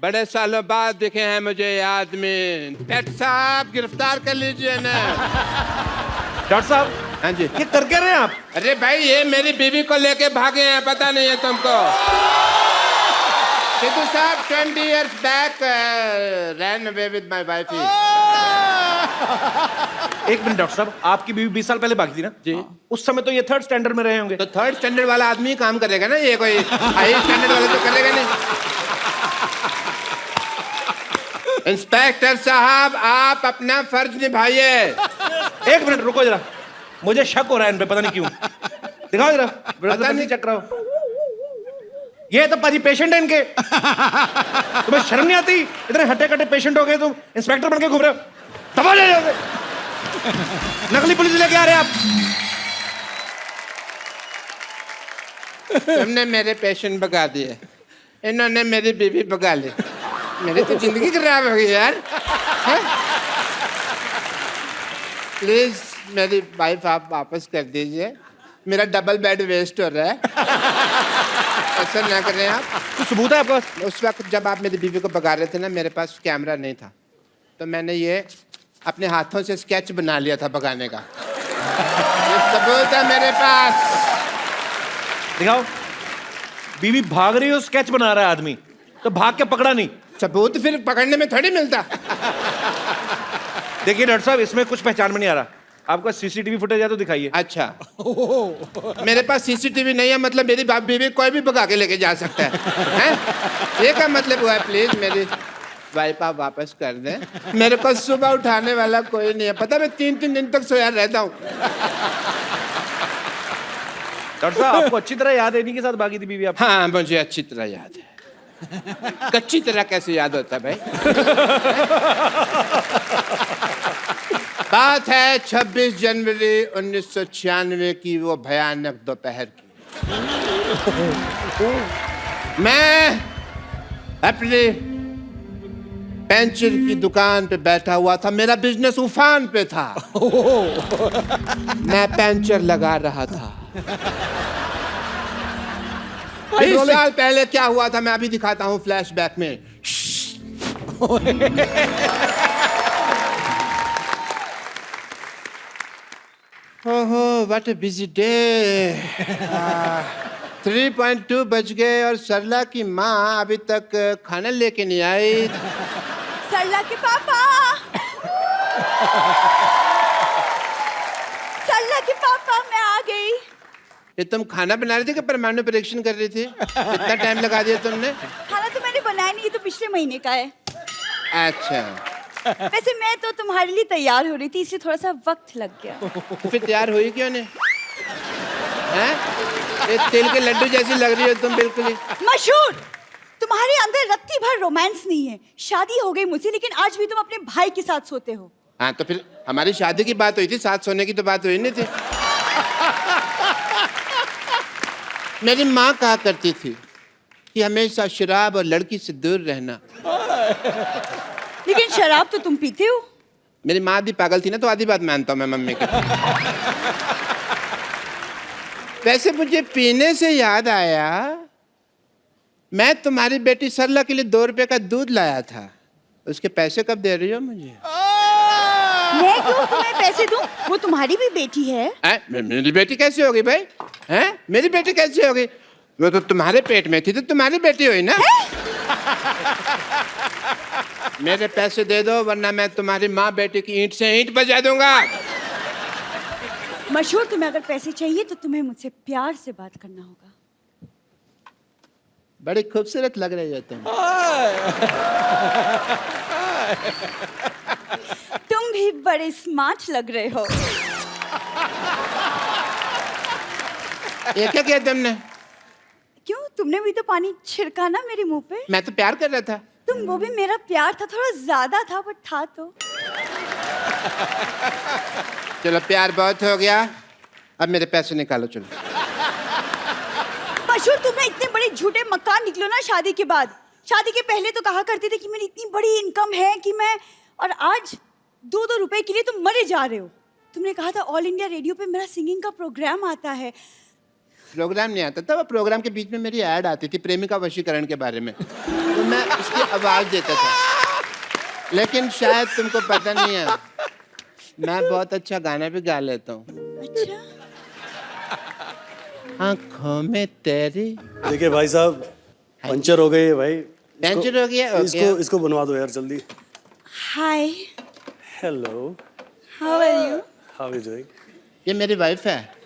बड़े सालों बाद दिखे हैं मुझे ये आदमी। डॉक्टर साहब गिरफ्तार कर लीजिए ना। डॉक्टर साहब, हाँ जी। ये कर क्या रहे हैं आप? अरे भाई ये मेरी बीवी को लेके भागे हैं, पता नहीं है तुमको? सिद्धू साहब 20 years back ran away with my wife. एक मिनट डॉक्टर साहब, आपकी बीवी 20 साल पहले भागी थी ना जी। उस समय तो ये 3rd स्टैंडर्ड में रहे होंगे। तो 3rd स्टैंडर्ड वाला आदमी ही काम करेगा ना, ये कोई हाई स्टैंडर्ड वाला तो करेगा नहीं। इंस्पेक्टर साहब आप अपना फर्ज निभाइए। एक मिनट रुको जरा, मुझे शक हो रहा है इन पे, पता नहीं क्यों। दिखाओ जरा, पता नहीं चेक कराओ। ये तो पाजी पेशेंट है इनके। तुम्हें शर्म नहीं आती? इतने हट्टे कट्टे पेशेंट हो गए, तुम इंस्पेक्टर बन के घूम रहे हो। दबा ले जाओगे। नकली पुलिस लेके आ रहे हैं आप। तुमने मेरे पेशेंट भगा दिए, इन्होंने मेरी बीवी भगा ली। मेरी तो जिंदगी खराब हो गई यार। प्लीज मेरी वाइफ आप वापस कर दीजिए, मेरा डबल बेड वेस्ट हो रहा है। ऐसा ना करें आप। कुछ सबूत है आपके पास? उस वक्त जब आप मेरी बीवी को भगा रहे थे ना, मेरे पास कैमरा नहीं था, तो मैंने ये अपने हाथों से स्केच बना लिया था भगाने का। ये सबूत है मेरे पास। दिखाओ। बीवी भाग रही हो, स्केच बना रहा है आदमी, तो भाग के पकड़ा नहीं। सबूत फिर पकड़ने में थोड़ी मिलता। देखिए डॉक्टर साहब, इसमें कुछ पहचान में नहीं आ रहा। आपका सीसीटीवी फुटेज है तो दिखाइए। अच्छा मेरे पास सीसीटीवी नहीं है, मतलब मेरी बीवी कोई भी भगा के लेके जा सकता है? ये क्या मतलब हुआ है? प्लीज मेरी वाइफ आप वापस कर दें। मेरे को सुबह उठाने वाला कोई नहीं है, पता मैं 3-3 दिन तक सोया रहता हूँ। डॉक्टर साहब, आपको अच्छी तरह याद है इन्हीं के साथ भागी थी बीवी आप? हाँ मुझे अच्छी तरह याद है। कच्ची तरह कैसे याद होता है भाई? बात है 26 जनवरी 1996 की, वो भयानक दोपहर की। मैं अपनी पेंचर की दुकान पे बैठा हुआ था, मेरा बिजनेस उफान पे था। मैं पेंचर लगा रहा था। 20 साल पहले क्या हुआ था मैं अभी दिखाता हूँ फ्लैशबैक में। ओहो व्हाट अ बिजी डे। 3.2 बज गए और सरला की माँ अभी तक खाना लेके नहीं आई। सरला के पापा, सरला के पापा मैं आ गई। ये तुम खाना बना रही थी कि परमाणु परीक्षण कर रही थी? इतना टाइम लगा दिया तुमने? खाना तो मैंने बनाया नहीं, ये तो पिछले महीने का है। अच्छा वैसे मैं तो तुम्हारे लिए तैयार हो रही थी, इसलिए थोड़ा सा वक्त लग गया। तो फिर तैयार हुई क्यों नहीं? हैं? ये तिल के लड्डू जैसी लग रही हो तुम बिल्कुल ही। मशहूर, तुम्हारे अंदर रत्ती भर रोमांस नहीं है। शादी हो गई मुझसे, लेकिन आज भी तुम अपने भाई के साथ सोते हो। हाँ तो फिर हमारी शादी की बात हुई थी, साथ सोने की तो बात हुई नहीं थी। मेरी माँ कहा करती थी कि हमेशा शराब और लड़की से दूर रहना। लेकिन शराब तो तुम पीते हो। मेरी माँ आधी पागल थी ना, तो आधी बात मानता हूँ मैं मम्मी की। वैसे मुझे पीने से याद आया, मैं तुम्हारी बेटी सरला के लिए 2 रुपए का दूध लाया था, उसके पैसे कब दे रही हो मुझे? मैं क्यों तुम्हें पैसे दूं? वो तुम्हारी भी बेटी है। मेरी बेटी कैसे होगी भाई? हैं? मेरी बेटी कैसे होगी? वो तो तुम्हारे पेट में थी तो तुम्हारी बेटी हुई ना। मेरे पैसे दे दो वरना मैं तुम्हारी माँ बेटी की ईंट से ईंट बजा दूंगा। मशहूर, तुम्हें अगर पैसे चाहिए तो तुम्हें मुझसे प्यार से बात करना होगा। बड़ी खूबसूरत लग रही हो तुम। तुम भी बड़े स्मार्ट लग रहे हो। ये क्या किया तुमने? क्यों, तुमने भी तो पानी छिड़का ना मेरे मुंह पे। मैं तो प्यार कर रहा था। तुम, वो भी मेरा प्यार था, थोड़ा ज्यादा था बट था तो। चलो प्यार बहुत हो गया, अब मेरे पैसे निकालो चलो। मशहूर, तुम्हें इतने बड़े झूठे मक्कार निकलो ना शादी के बाद। शादी के पहले तो कहा करते थे कि मेरी इतनी बड़ी इनकम है कि मैं, और आज 2-2 रुपए के लिए तुम मरे जा रहे हो। तुमने कहा था ऑल इंडिया रेडियो पे मेरा सिंगिंग का प्रोग्राम आता है, प्रोग्राम नहीं आता था, वो प्रोग्राम के बीच में मेरी ऐड आती थी प्रेमिका वशीकरण के बारे में, तो मैं उसकी आवाज देता था। लेकिन शायद तुमको पता नहीं है, मैं बहुत अच्छा गाना भी गा लेता हूँ। अच्छा, आँखों में तेरी। देखिए भाई साहब, पंचर हो गई है भाई। पंचर हो गया? इसको बनवा दो यार जल्दी। Hi, hello, how are you? How are you doing? ये मेरी वाइफ है,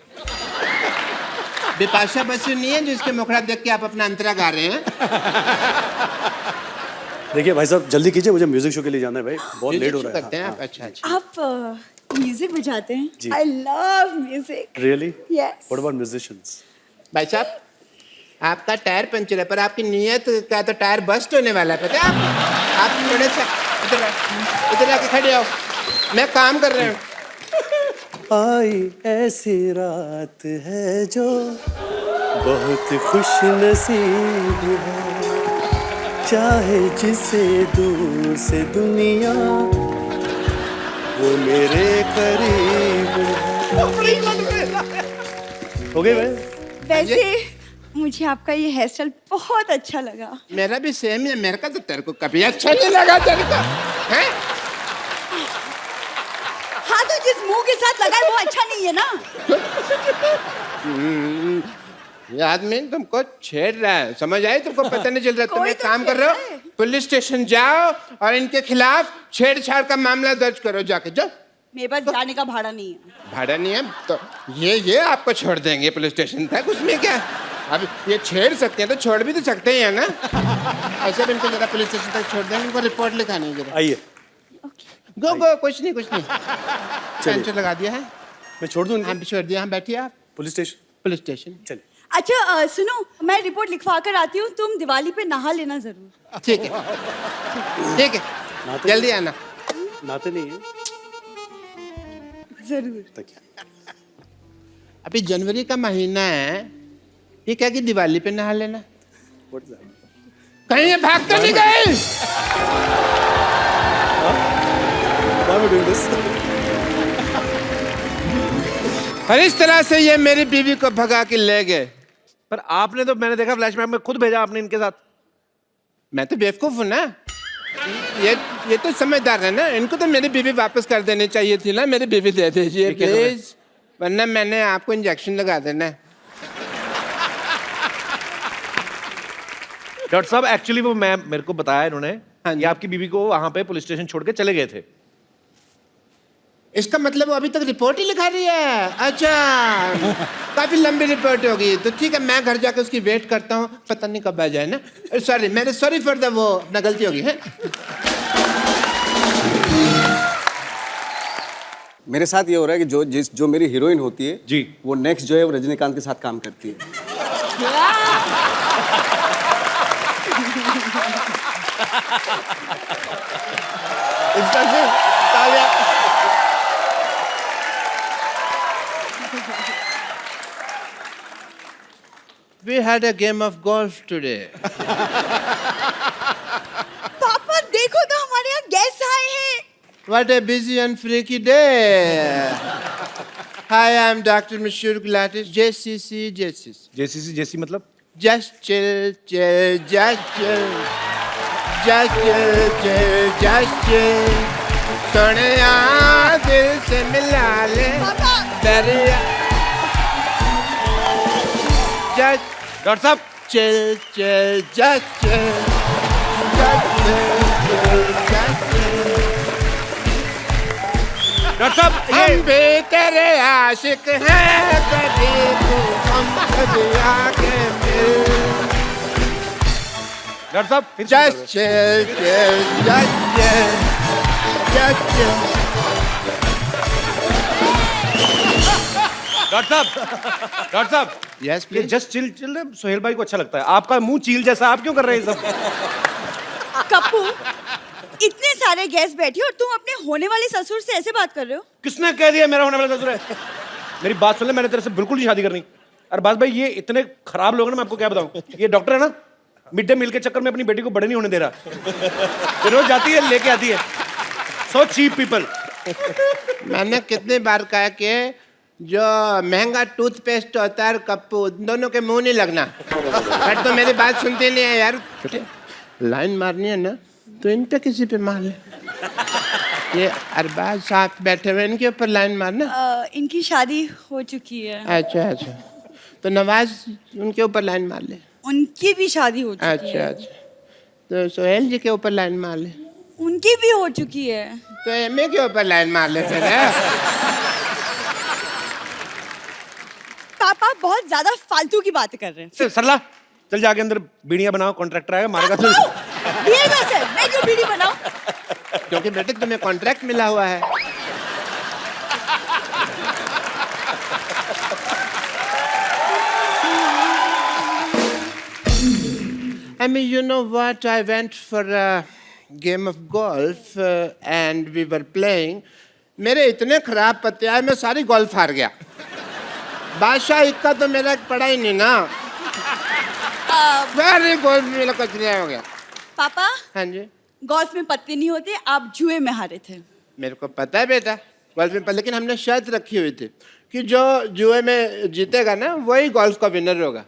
बिपाशा बसु नहीं है जिसके मुखड़ा देख के आप अपना अंतरा गा रहे हैं। देखिए भाई साहब, जल्दी कीजिए, मुझे म्यूजिक शो के लिए जाना है भाई, बहुत लेट हो रहा है। करते हैं आप? अच्छा अच्छा। आप म्यूजिक बजाते जी। हैं? I love music. Really? Yes. What about musicians? भाई साहब, आपका टायर पंचर है पर आपकी नीयत का तो टायर बस्ट होने वाला है, पता है आप थोड़े सा इधर आके खड़े हो, मैं काम कर रहा हूँ। आई ऐसी रात है जो बहुत खुश नसीब है, चाहे जिसे दूर से दुनिया वो मेरे करीब है। हो गए भाई? वैसे मुझे आपका ये हेयर स्टाइल बहुत अच्छा लगा। मेरा भी सेम है, मेरे का तो तेरे को कभी अच्छा नहीं लगा तेरे को, हैं? हाँ, तो जिस मुंह के साथ लगा है वो अच्छा नहीं है ना। ये आदमी तुमको छेड़ रहा है, समझ आई? तुमको पता नहीं चल रहा? तुम कोई एक तो काम कर रहे छेड़ हो, रहा है। पुलिस स्टेशन जाओ और इनके खिलाफ छेड़छाड़ का मामला दर्ज करो, जाके जाओ। मेरे पास जाने का भाड़ा नहीं है। भाड़ा नहीं है तो ये आपको छोड़ देंगे पुलिस स्टेशन तक, उसमें क्या? अब ये छेड़ सकते हैं तो छोड़ भी तो सकते हैं ना। ऐसे भी इनको जरा पुलिस स्टेशन तक छोड़ देंगे, इनको रिपोर्ट लिखानी है जरा। आइए, गो गो, कुछ नहीं पेंचर लगा दिया है। मैं छोड़ दूं इनको? हाँ छोड़ दिया, हाँ बैठिए आप। पुलिस स्टेशन पुलिस स्टेशन चलिए। अच्छा सुनो, मैं रिपोर्ट लिखवा कर आती हूँ, तुम दिवाली पे नहा लेना जरूर। ठीक है, ठीक है, नहाते जल्दी आना। नहाते नहीं है जरूर। तकिया। अभी जनवरी का महीना है, ये क्या कि दिवाली पे नहा लेना? What is that? कहीं ये भाग तो नहीं गए? Why am I doing this? और इस तरह से ये मेरी बीवी को भगा के ले गए। पर आपने तो, मैंने देखा फ्लैशबैक में खुद भेजा आपने इनके साथ। मैं तो बेवकूफ हूँ ना, ये तो समझदार है ना, इनको तो मेरी बीवी वापस कर देनी चाहिए थी ना। मेरी बीवी दे दीजिए प्लीज, वरना मैंने आपको इंजेक्शन लगा देना है। डॉक्टर साहब, एक्चुअली वो मेरे को बताया इन्होंने हाँ जी। कि आपकी बीवी को वहां पे पुलिस स्टेशन छोड़ के चले गए थे। इसका मतलब वो अभी तक रिपोर्ट ही लिखा रही है? अच्छा, काफी लंबी रिपोर्ट होगी, तो ठीक है, मैं घर जाकर उसकी वेट करता हूँ, पता नहीं कब आ जाए ना। सॉरी, मेरे सॉरी फॉर द वो, अपना गलती होगी है। मेरे साथ ये हो रहा है कि जो मेरी हीरोइन होती है जी, वो नेक्स्ट जो है वो रजनीकांत के साथ काम करती है। We had a game of golf today. पापा देखो तो हमारे यहाँ गेस्ट आए हैं। What a busy and freaky day. Hi, I'm Dr. Mishur Gulatis, JCC. जेसी मतलब? Just chill, just chill. Just chill. Sonia दिल से मिला ले दरिया। Just डॉक्टर साहब, chill, just chill. डॉक्टर साहब, हम भी तेरे आशिक हैं, कभी तू हम कभी आके मिल। डॉक्टर साहब, फिर Just chill, just chill. Doctor साहब, Yes, ये please. Just chill chill Sohail भाई को अच्छा लगता है। आपका मुंह चील जैसा, आप क्यों कर रहे हैं ये सब? कप्पू, इतने सारे गेस्ट बैठे और तुम अपने होने वाले ससुर से ऐसे बात कर रहे हो? किसने कह दिया मेरा होने वाला ससुर है? मेरी बात सुन ले, मैंने तेरे से बिल्कुल नहीं शादी करनी। और बात भाई, ये इतने खराब लोग हैं ना, मैं आपको क्या बताऊं। ये डॉक्टर है ना, मिड डे मील के चक्कर में अपनी बेटी को बड़े नहीं होने दे रहा। ये रोज जाती है, लेके आती है। So cheap people. मैंने कितनी बार कहा कि जो महंगा टूथपेस्ट होता है और कप्पू, दोनों के मुंह नहीं लगना। बट तो मेरी बात सुनती नहीं है यार। लाइन मारनी है ना तो इन पे किसी पे मार ले। ये अरबाज साहब बैठे हुए, इनके ऊपर लाइन मारना। इनकी शादी हो चुकी है। अच्छा अच्छा, तो नवाज उनके ऊपर लाइन मार ले। उनकी भी शादी हो चुकी अच्छा है। अच्छा, तो सोहेल जी के ऊपर लाइन मार ले। उनकी भी हो चुकी है। तो एमए के ऊपर लाइन मार ले फिर। पापा बहुत ज्यादा फालतू की बातें कर रहे हैं। सरला चल जाके अंदर बीड़ियां बनाओ, कॉन्ट्रैक्टर आएगा मारेगा तो। बीड़ी कैसे? मैं क्यों बीड़ी बनाऊं? क्योंकि बेटे तुम्हें कॉन्ट्रैक्ट मिला हुआ है। I mean, you know what? I went for a game of golf and we were playing. मेरे इतने खराब पत्ते आए, मैं सारी गोल्फ हार गया। बादशाह इक्का तो मेरा पड़ा ही नहीं ना। सारी गोल्फ मेरा कचरा हो गया। पापा हाँ जी, गोल्फ में पत्ते नहीं होते, आप जुए में हारे थे। मेरे को पता है बेटा गोल्फ में, लेकिन हमने शर्त रखी हुई थी कि जो जुए में जीतेगा ना वही गोल्फ का विनर होगा।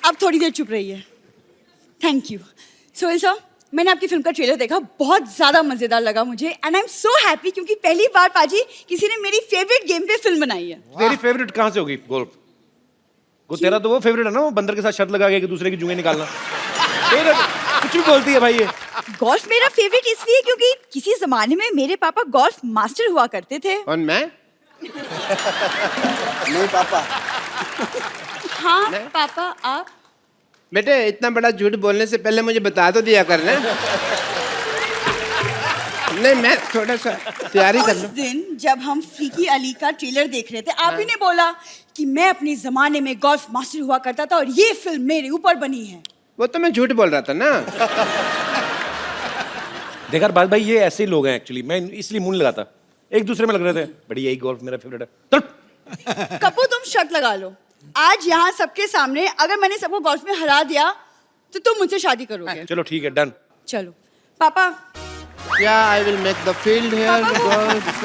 अब थोड़ी देर चुप रहिए। Thank you. सोहेल साहब, मैंने आपकी फिल्म का ट्रेलर देखा, बहुत ज्यादा मजेदार लगा मुझे and I am so happy क्योंकि पहली बार पाजी किसी ने मेरी फेवरेट गेम पे फिल्म बनाई है। तेरी फेवरेट कहाँ से होगी गोल्फ? वो तेरा तो वो फेवरेट है ना, वो बंदर के साथ शर्त लगा के एक दूसरे की जुएं निकालना। कुछ भी बोलती है भाई ये। गोल्फ मेरा फेवरेट इसलिए क्योंकि किसी जमाने में मेरे पापा गोल्फ मास्टर हुआ करते थे। और मैं? नहीं पापा। हाँ पापा, आप? बेटे इतना बड़ा झूठ बोलने से पहले मुझे बता तो दिया करना। नहीं, मैं थोड़ा सा तैयारी कर उस लूं। दिन जब हम फीकी अली का ट्रेलर देख रहे थे, आप ही ने बोला कि मैं अपने जमाने में गोल्फ मास्टर हुआ करता था और ये फिल्म मेरे ऊपर बनी है। वो तो मैं झूठ बोल रहा था ना। देखा बात भाई, ये ऐसे ही लोग हैं एक्चुअली, मैं इसलिए मुंह नहीं लगाता। एक दूसरे में लग रहे थे बड़ी, यही गोल्फ मेरा फेवरेट है। चल कपूर, तुम शर्त लगा लो, आज यहाँ सबके सामने अगर मैंने सबको गोल्फ में हरा दिया तो तुम मुझसे शादी करोगे। चलो ठीक है, डन। चलो पापा। क्या I will make the field here golf.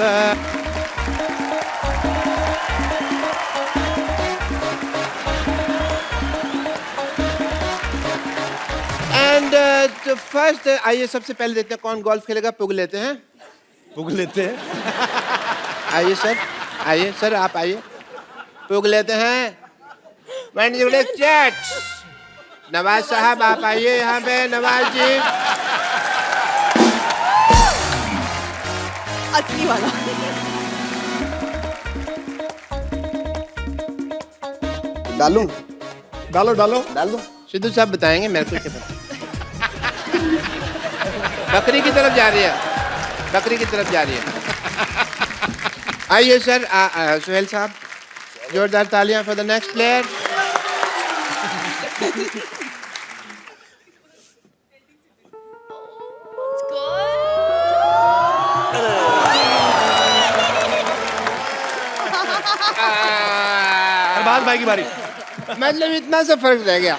And first आइए सबसे पहले देखते हैं कौन गोल्फ खेलेगा। पुग लेते हैं। पुग लेते हैं। आइए सर, आइए सर, आप आइए। पुग लेते हैं। चैट। नवाज साहब आप आइए यहाँ पे। नवाज जी, असली वाला। डालूं? डालो डालो। डाल दो। सिद्धू साहब बताएंगे, मेरे को क्या पता। बकरी की तरफ जा रही है, बकरी की तरफ जा रही है। आइए सर, सुहेल साहब, जोरदार तालियां for the next player. Arbaaz भाई की बारी। मतलब इतना सा फर्क रह गया।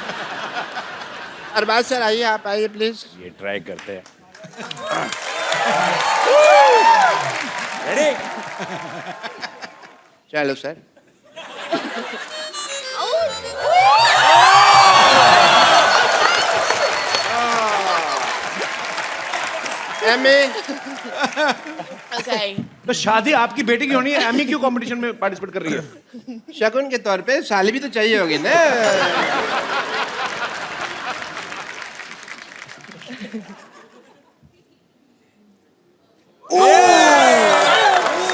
अरबाज सर आइए, आप आइए प्लीज। ये ट्राई करते हैं। चलो सर। एमी, तो शादी आपकी बेटी की होनी है, एमी क्यों कंपटीशन में पार्टिसिपेट कर रही है? शगुन के तौर पे साली भी तो चाहिए होगी ना।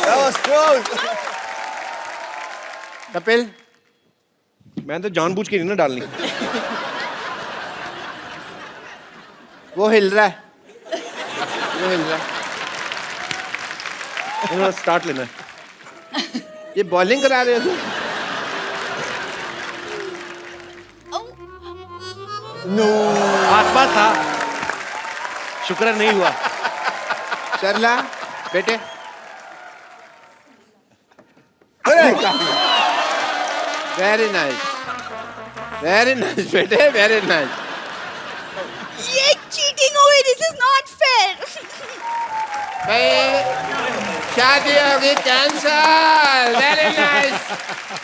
That was close. कपिल, मैं तो जानबूझ के नहीं ना डालनी। वो हिल रहा है, वो हिल रहा है। स्टार्ट लेना है। ये बॉलिंग करा रहे हो? आसपास था, शुक्र नहीं हुआ। सरला बेटे, वेरी नाइस, वेरी नाइस बेटे, वेरी नाइस। ये cheating walking away. This is not fair. भाई शादी होगी कैंसल। Very nice.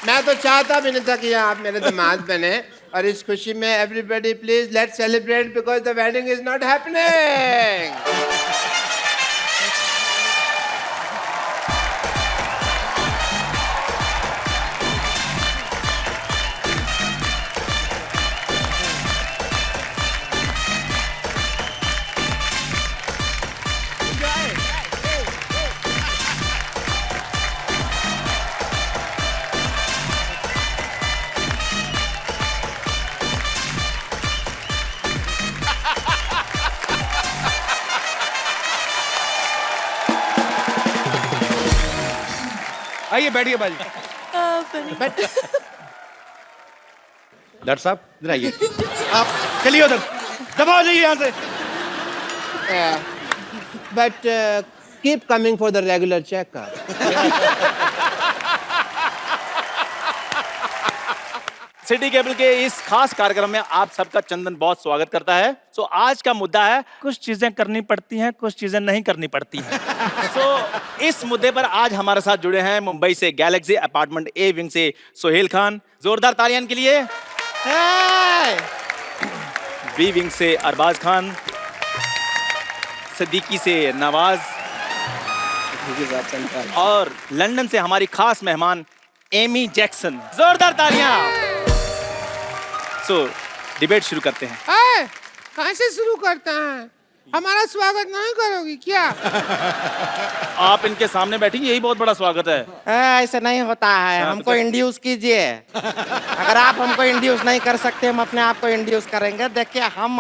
मैं तो चाहता भी नहीं था कि आप मेरे दामाद बने, और इस खुशी में everybody please let's celebrate because the wedding is not happening. आइए बैठिए बाजी। डॉक्टर साहब इधर आइए। आप चलिए उधर, दबाओ जाइए यहाँ से। But keep coming for the regular checkup. City cable के इस खास कार्यक्रम में आप सबका चंदन बहुत स्वागत करता है। सो आज का मुद्दा है कुछ चीजें करनी पड़ती हैं, कुछ चीजें नहीं करनी पड़ती हैं। सो इस मुद्दे पर आज हमारे साथ जुड़े हैं मुंबई से गैलेक्सी अपार्टमेंट ए विंग से सोहेल खान, जोरदार तालियां के लिए। बी विंग से अरबाज खान, सिद्दीकी से नवाज, और लंदन से हमारी खास मेहमान एमी जैक्सन। जोरदार तालियां। सो डिबेट शुरू करते हैं। कहाँ से शुरू करते हैं? हमारा स्वागत नहीं करोगी क्या? आप इनके सामने बैठी, यही बहुत बड़ा स्वागत है। ऐसे नहीं होता है, हमको इंड्यूस कीजिए। अगर आप हमको इंड्यूस नहीं कर सकते, हम अपने आप को इंड्यूस करेंगे। देखिए हम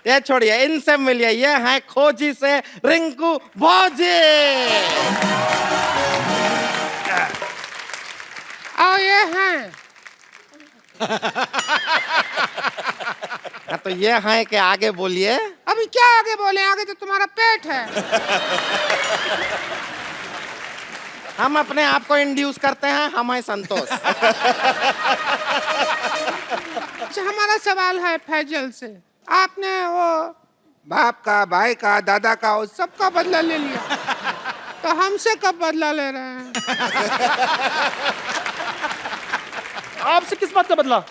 ये छोड़िए, इनसे मिलिए। ये हैं खोजी से रिंकू भौजी। और ये हैं हाँ, तो ये हैं कि आगे बोलिए। अभी क्या आगे बोले? आगे तो तुम्हारा पेट है। हम अपने आप को इंड्यूस करते हैं, हम हैं संतोष। अच्छा, हमारा सवाल है फैजल से। आपने वो बाप का, भाई का, दादा का, उस सबका बदला ले लिया, तो हमसे कब बदला ले रहे हैं? आपसे किस बात का बदला?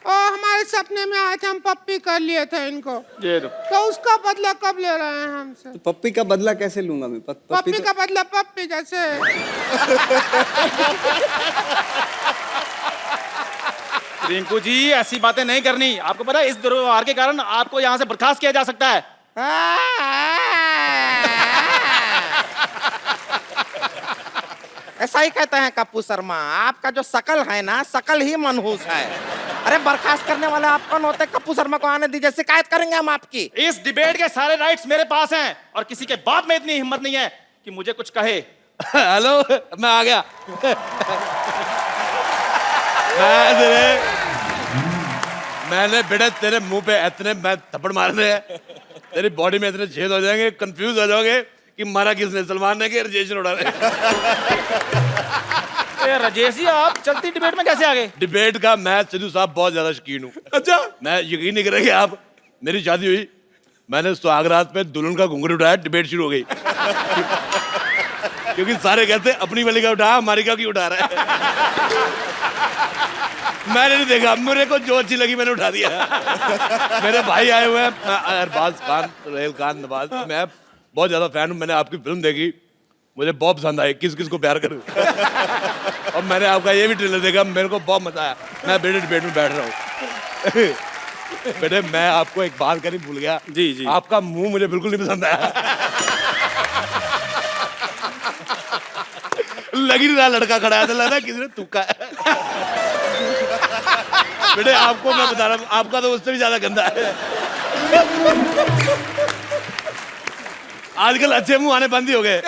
हमारे सपने में आए थे, हम पप्पी कर लिए थे इनको, ये तो उसका बदला कब ले रहे हैं हमसे? तो पप्पी का बदला कैसे लूंगा मैं? पप्पी का बदला पप्पी जैसे। रिंकू जी ऐसी बातें नहीं करनी। आपको पता है इस दुर्व्यवहार के कारण आपको यहाँ से बर्खास्त किया जा सकता है। ऐसा ही कहते हैं कप्पू शर्मा। आपका जो शकल है ना, शकल ही मनहूस है। अरे बर्खास्त करने वाले आप कौन होते? कप्पू शर्मा को आने दीजिए, शिकायत करेंगे हम आपकी। इस डिबेट के सारे राइट्स मेरे पास हैं और किसी के बाप में इतनी हिम्मत नहीं है कि मुझे कुछ कहे। हेलो, मैं आ गया। मैंने बेटा तेरे मुंह पे इतने मैं थप्पड़ मारने हैं, तेरी बॉडी में इतने छेद हो जाएंगे, कंफ्यूज हो जाओगे कि मारा किसने, सलमान ने कि राजेश उड़ा रहे। राजेश जी आप चलती डिबेट में कैसे आ गए? डिबेट का मैं सिद्धू साहब बहुत ज्यादा शौकीन हूँ। अच्छा, मैं यकीन नहीं करेंगे आप, मेरी शादी हुई, मैंने सुहागरात पे दुल्हन का घुंघरू उठाया, डिबेट शुरू हो गई। क्योंकि सारे कहते अपनी वाली का उठा, हमारी का क्यों उठा रहा है। मैंने नहीं देखा, मेरे को जो अच्छी लगी मैंने उठा दिया। मेरे भाई आए हुए हैं, अरबाज खान, सोहेल खान, नवाज, मैं बहुत ज्यादा फैन हूँ। मैंने आपकी फिल्म देखी, मुझे बहुत पसंद आई, किस किस को प्यार करूं। और मैंने आपका ये भी ट्रेलर देखा, मेरे को बहुत मजा आया। मैं बेटे डिबेट में बैठ रहा हूँ। बेटे मैं आपको एक बात करनी भूल गया। जी जी। आपका मुंह मुझे बिल्कुल नहीं पसंद आया। लग ही नहीं रहा लड़का खड़ा है, तो लग रहा किसी ने थूका है। बेटे आपको मैं बता रहा हूँ, आपका तो उससे भी ज्यादा गंदा है। आजकल अच्छे मुंह आने बंद ही हो गए।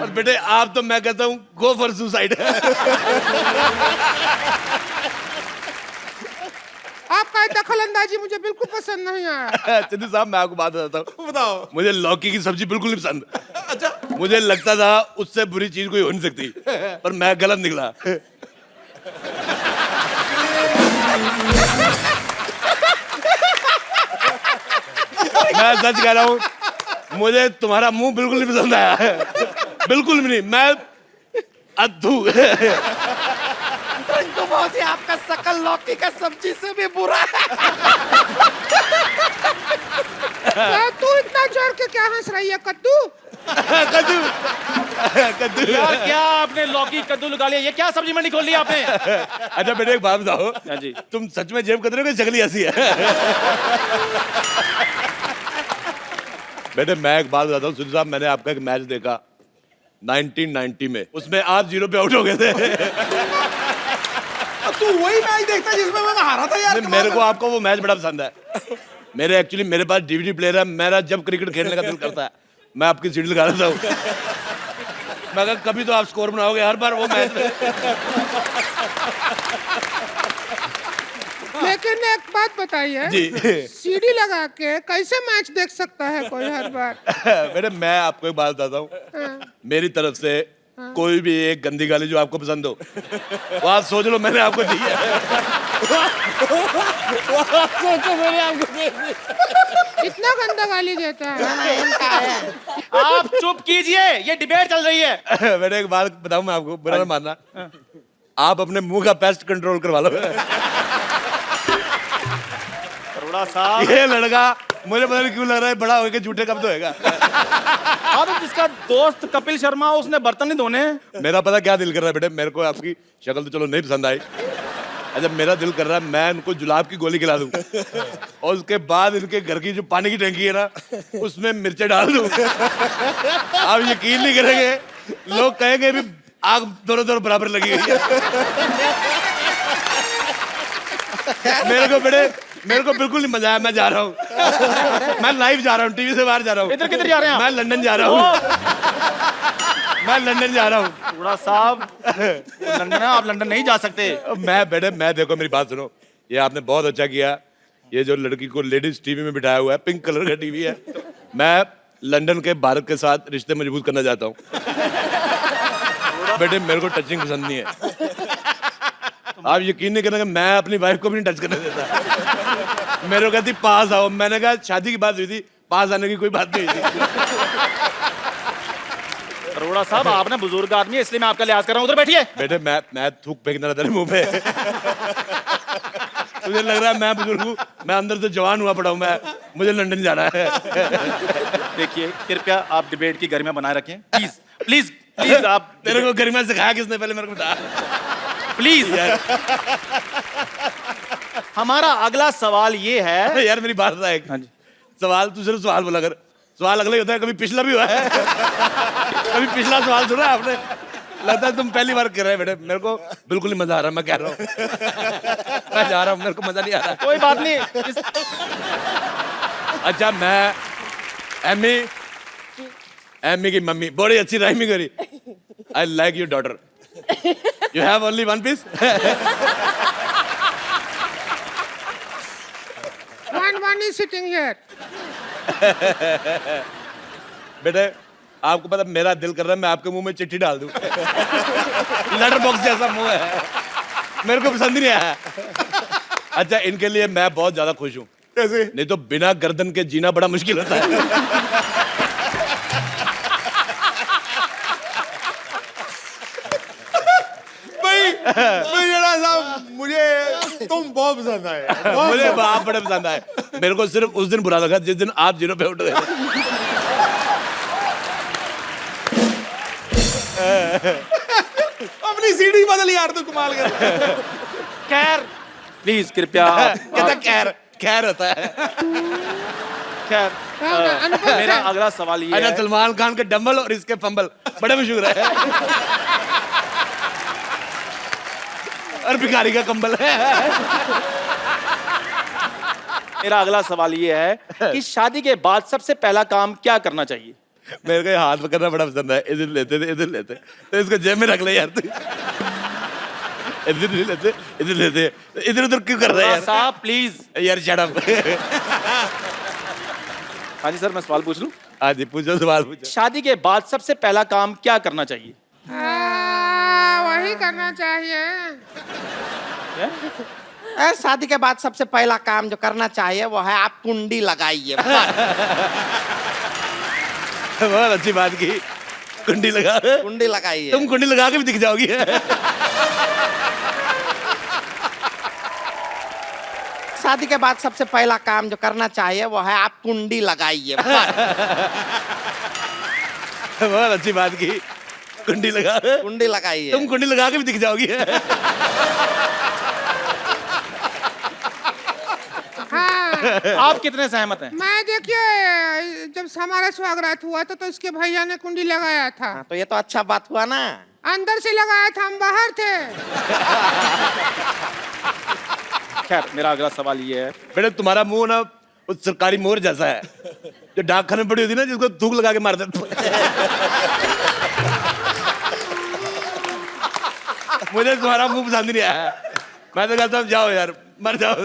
और बेटे आप तो मैं कहता हूँ गो फॉर सुसाइड। आपका दखल अंदाजी मुझे बिल्कुल पसंद नहीं आया। सिद्धू साहब मैं आपको बात बताता हूँ। बताओ। मुझे लौकी की सब्जी बिल्कुल नहीं पसंद। अच्छा। मुझे लगता था उससे बुरी चीज कोई हो नहीं सकती, पर मैं गलत निकला। मैं सच कह रहा हूँ, मुझे तुम्हारा मुंह बिल्कुल नहीं पसंद आया है, बिल्कुल भी नहीं। मैं अद्भु तो बहुत ही आपका शकल लौकी का सब्जी से भी बुरा है। तू इतना जोर के क्या हंस रही है कद्दू? कद्दू कद्दू। यार क्या आपने लौकी कद्दू लगा लिया? ये क्या सब्जी मंडी खोल ली आपने? अच्छा बेटे एक बात बताओ, हाँ जी। तुम सच में जेब कतरे हो कि जगली हंसी है? बेटे मैं एक बात बताता हूँ सुनील साहब, मैंने आपका एक मैच देखा 1990 में, उसमें आप 0 पे आउट हो गए थे। तू वही मैच देखता जिसमें मैं हारा था यार। मेरे को आपका वो मैच बड़ा पसंद है। मेरे पास डीवीडी प्लेयर है, मेरा जब क्रिकेट खेलने का दिल करता है मैं आपकी सीडी लगा देता हूँ। मैं कहा कभी तो आप स्कोर बनाओगे हर बार वो मैच में। लेकिन एक बात बताइए जी सीडी लगा के कैसे मैच देख सकता है कोई हर बार? बेटे मैं आपको एक बात बताता हूँ, मेरी तरफ से कोई भी एक गंदी गाली जो आपको पसंद हो वो आप सोच लो मैंने आपको दी है। सोचो मैंने आपको दे दी। इतना गंदा गाली देता है। आप चुप कीजिए, ये डिबेट चल रही है। बेटे एक बात बताऊं मैं आपको, बुरा ना मानना, आप अपने मुंह का पेस्ट कंट्रोल करवा लो। अरोड़ा साहब, ये लड़का मुझे पता नहीं क्यों लग रहा है बड़ा होके झूठे कब तो होएगा। अब जिसका दोस्त कपिल शर्मा उसने बर्तन नहीं धोने। मेरा पता क्या दिल कर रहा है बेटे, मेरे को आपकी शक्ल तो चलो नहीं पसंद आई, अच्छा मेरा दिल कर रहा है मैं इनको जुलाब की गोली खिला दूं और उसके बाद इनके घर की जो पानी की टंकी है ना उसमें मिर्चे डाल दूं। आप यकीन नहीं करेंगे, लोग कहेंगे भी आग दोनों बराबर लगी हुई है। मेरे को बिल्कुल नहीं मजा आया, मैं जा रहा हूँ। मैं लाइव जा रहा हूँ, टीवी से बाहर जा रहा हूँ। इधर किधर जा रहे हैं आप? मैं लंदन जा रहा हूँ। मैं लंदन जा रहा हूँ। अरोड़ा साहब, लंदन है, आप लंदन नहीं जा सकते। मैं देखो मेरी बात सुनो, ये आपने बहुत अच्छा किया, ये जो लड़की को लेडीज टीवी में बिठाया हुआ है, पिंक कलर का टीवी है, मैं लंदन के भारत के साथ रिश्ते मजबूत करना चाहता हूँ। बेटे मेरे को टचिंग पसंद नहीं है, आप यकीन नहीं करेंगे मैं अपनी वाइफ को भी नहीं टच करने देता। मेरे को कहती पास आओ, मैंने कहा शादी की बात हुई थी, पास आने की कोई बात नहीं हुई थी। अरोड़ा साहब, आपने बुजुर्ग आदमी है इसलिए मैं आपका लिहाज कर रहा हूँ, उधर बैठिए। बेटे मैं थूक फेंकना तेरे मुंह पे। मुझे लग रहा है मैं बुजुर्ग हूँ, मैं अंदर से जवान हुआ पड़ा हूँ, मुझे लंदन जाना है। देखिए कृपया आप डिबेट की गरिमा बनाए रखें, प्लीज प्लीज प्लीज। आप तेरे को गरिमा सिखाया किसने, पहले मेरे को बता प्लीज। हमारा अगला सवाल ये है। यार मेरी बात है, हाँ जी। सवाल तू सिर्फ सवाल बोला कर, सवाल अगला ही होता है, कभी पिछला भी हुआ है। कभी पिछला सवाल सुना है आपने? लगता है तुम पहली बार कर रहे हैं बेटे, मेरे को बिल्कुल नहीं मजा आ रहा, मैं कह रहा हूँ। मैं जा रहा हूँ, मेरे को मजा नहीं आ रहा। कोई बात नहीं। अच्छा मैं एमी की मम्मी बड़ी अच्छी राइमिंग करी। I like your daughter, you have only one piece. One is sitting here. बेटे आपको पता मेरा दिल कर रहा है मैं आपके मुंह में चिट्ठी डाल दूं। लेटर बॉक्स जैसा मुंह है, मेरे को पसंद ही नहीं आया। अच्छा इनके लिए मैं बहुत ज्यादा खुश हूँ, कैसे? नहीं तो बिना गर्दन के जीना बड़ा मुश्किल होता है। मुझे तुम बहुत पसंद आए। मुझे आप बड़े पसंद आए। मेरे को सिर्फ उस दिन बुरा लगा जिस दिन आप 0 पे उठ गए। अपनी सीढ़ी बदल यार, तू कमाल कर। खैर प्लीज कृपया कहता खैर होता है। खैर मेरा अगला सवाल ये अच्छा है। सलमान खान के डंबल और इसके फंबल बड़े मशहूर है। और भिखारी का कंबल है। मेरा अगला सवाल ये है कि शादी के बाद सबसे पहला काम क्या करना चाहिए? मेरे को ये हाथ पकड़ना बड़ा पसंद है, इधर लेते तो इसको जेब में रख ले यार तू। इधर नहीं लेते, इधर उधर क्यों कर रहा है यार? साहब प्लीज। यार शट अप। हाँ जी सर, मैं सवाल पूछ लूं? हाँ जी पूछो, सवाल पूछो। शादी के बाद सबसे पहला काम क्या करना चाहिए? वही करना चाहिए। क्या? शादी के बाद सबसे पहला काम जो करना चाहिए वो है आप कुंडी लगाइए। बहुत अच्छी बात की, कुंडी लगा। कुंडी लगाइए। तुम कुंडी लगा के भी दिख जाओगी। शादी के बाद सबसे पहला काम जो करना चाहिए वो है आप कुंडी लगाइए। बहुत अच्छी बात की, कुंडी लगा। कुंडी लगाइए। तुम कुंडी लगा के भी दिख जाओगी। आप कितने सहमत हैं? मैं देखिए जब हमारा स्वागत हुआ तो इसके भैया ने कुंडी लगाया था। हाँ, तो ये तो अच्छा बात हुआ ना। अंदर से लगाया था, हम बाहर थे। खैर मेरा अगला सवाल ये है, बेटे तुम्हारा मुंह ना उस सरकारी मोर जैसा है जो डाकखाने में पड़ी होती है ना, जिसको थूक लगा के मार देते। मुझे तुम्हारा मुंह पसंद नहीं आया। मैं तो कहता हूँ जाओ यार, मर जाओ।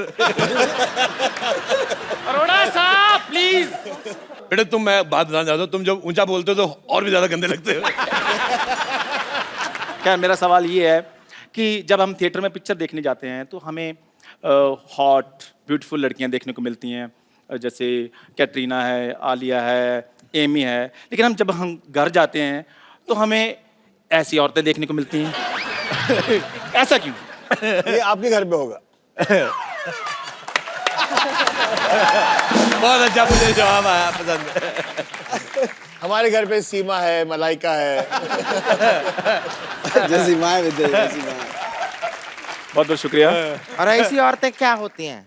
अरोड़ा साहब प्लीज। बेटे तुम, मैं बात बताना चाहता हूँ, तुम जब ऊंचा बोलते हो तो और भी ज्यादा गंदे लगते हो। क्या मेरा सवाल ये है कि जब हम थिएटर में पिक्चर देखने जाते हैं तो हमें हॉट ब्यूटीफुल लड़कियां देखने को मिलती हैं, जैसे कैटरीना है, आलिया है, एमी है, लेकिन जब हम घर जाते हैं तो हमें ऐसी औरतें देखने को मिलती हैं। ऐसा क्यों? ये आपके घर पे होगा। बहुत अच्छा, मुझे जवाब आया, पसंद है। हमारे घर पे सीमा है, मलाइका है। जैसी माँ विद्या जैसी माँ। बहुत बहुत शुक्रिया। और ऐसी औरतें क्या होती हैं?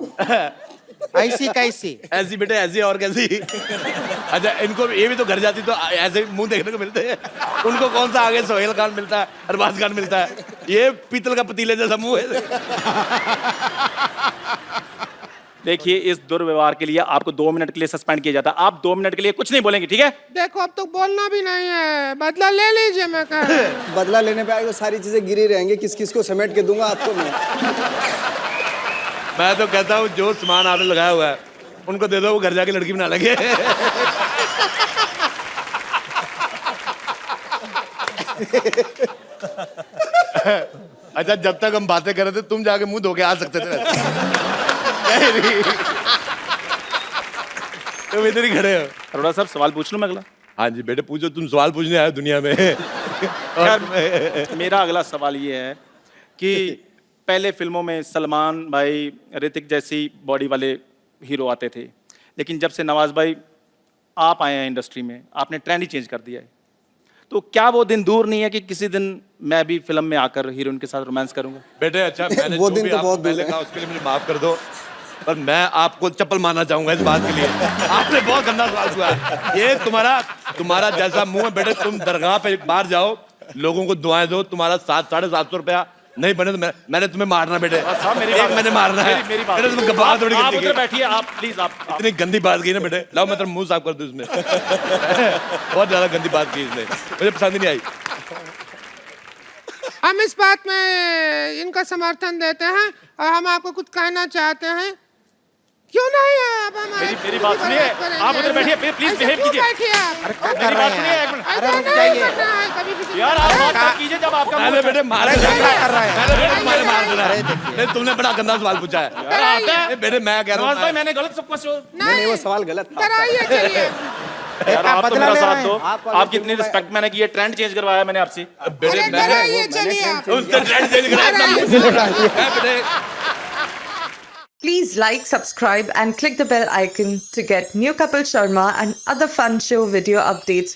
ऐसी कैसी? ऐसी बेटे ऐसी और कैसी। अच्छा इनको ये भी तो घर जाती तो ऐसे मुंह देखने को मिलते हैं। उनको कौन सा आगे सोहेल खान मिलता है, अरबाज खान मिलता है, ये पीतल का पतीले जैसा मुंह है। देखिए इस दुर्व्यवहार के लिए आपको 2 मिनट के लिए सस्पेंड किया जाता है। आप 2 मिनट के लिए कुछ नहीं बोलेंगे, ठीक है? देखो अब तो बोलना भी नहीं है, बदला ले लीजिए। मैं कह रहा हूं। बदला लेने पे आएगा, सारी चीजें गिरी रहेंगी, किस किस को समेट के दूंगा आपको मैं तो कहता हूँ जो सामान आपने लगाया हुआ है उनको दे दो, वो घर जाके लड़की बना लगे। अच्छा जब तक हम बातें कर रहे थे तुम जाके मुंह धो के आ सकते थे। तुम इधर ही खड़े हो। अरोड़ा साहब सवाल पूछ लूं मैं अगला? हाँ जी बेटे पूछो, तुम सवाल पूछने आए हो दुनिया में। खैर मेरा अगला सवाल ये है कि पहले फिल्मों में सलमान भाई, ऋतिक जैसी बॉडी वाले हीरो आते थे, लेकिन जब से नवाज भाई आप आए हैं इंडस्ट्री में, आपने ट्रेंड ही चेंज कर दिया है। तो क्या वो दिन दूर नहीं है कि किसी दिन मैं भी फिल्म में आकर हीरोइन के साथ रोमांस करूंगा? बेटे अच्छा मैंने वो जो दिन भी तो आपको बहुत दूर पहले है। कहा उसके लिए मुझे माफ कर दो, पर मैं आपको चप्पल मारना चाहूंगा इस बात के लिए। आपने बहुत गंदा सवाल हुआ है। ये तुम्हारा जैसा मुंह है बेटे, तुम दरगाह पे एक बार जाओ, लोगों को दुआएं दो, तुम्हारा 700-750 रुपया नहीं बने तो मैंने तुम्हें मारना बेटे। साहब मेरी एक बात, मैंने मारना है। मेरी बात, बेटे तुम गब्बार थोड़ी आप करती उधर है। बैठिए, आप प्लीज आप इतनी गंदी बात की ना बेटे, लाओ मैं तेरा मुंह साफ कर दूं इसमें। बहुत ज्यादा गंदी बात की इसने, मुझे पसंद ही नहीं आई। हम इस बात में इनका समर्थन देते हैं और हम आपको कुछ कहना चाहते हैं। क्यों नहीं है आप हमारे? मेरी बात सुनिए, आप उधर बैठिए, प्लीज बिहेव कीजिए। बैठिए आप। मेरी बात सुनिए एक मिनट। ऐसा नहीं करना है कभी भी। यार आप बात मत कीजिए जब आपका मैंने मुंह- बेटे मारे कर रहा है। मैंने बेटे तुम्हारे मार देना है। नहीं तुमने बड़ा गंदा सवाल पूछा है। यार आता है। नहीं, बेटे मैं कह रहा नवाज भाई हूँ मैंने गलत सब कुछ नहीं वो सवाल गलत था। कराइए चलिए। यार आप तो बदला मेरा ले साथ रहे दो। हैं। आपकी इतनी रिस्पेक्ट मैंने की है, ट्रेंड चेंज करवाया मैंने आपसे। बेटे अरे मैं कराइए चलिए आप। उनसे ट्रेंड चेंज कराया बेटे। Please like, subscribe and click the bell icon to get new Kapil Sharma and other fun show video updates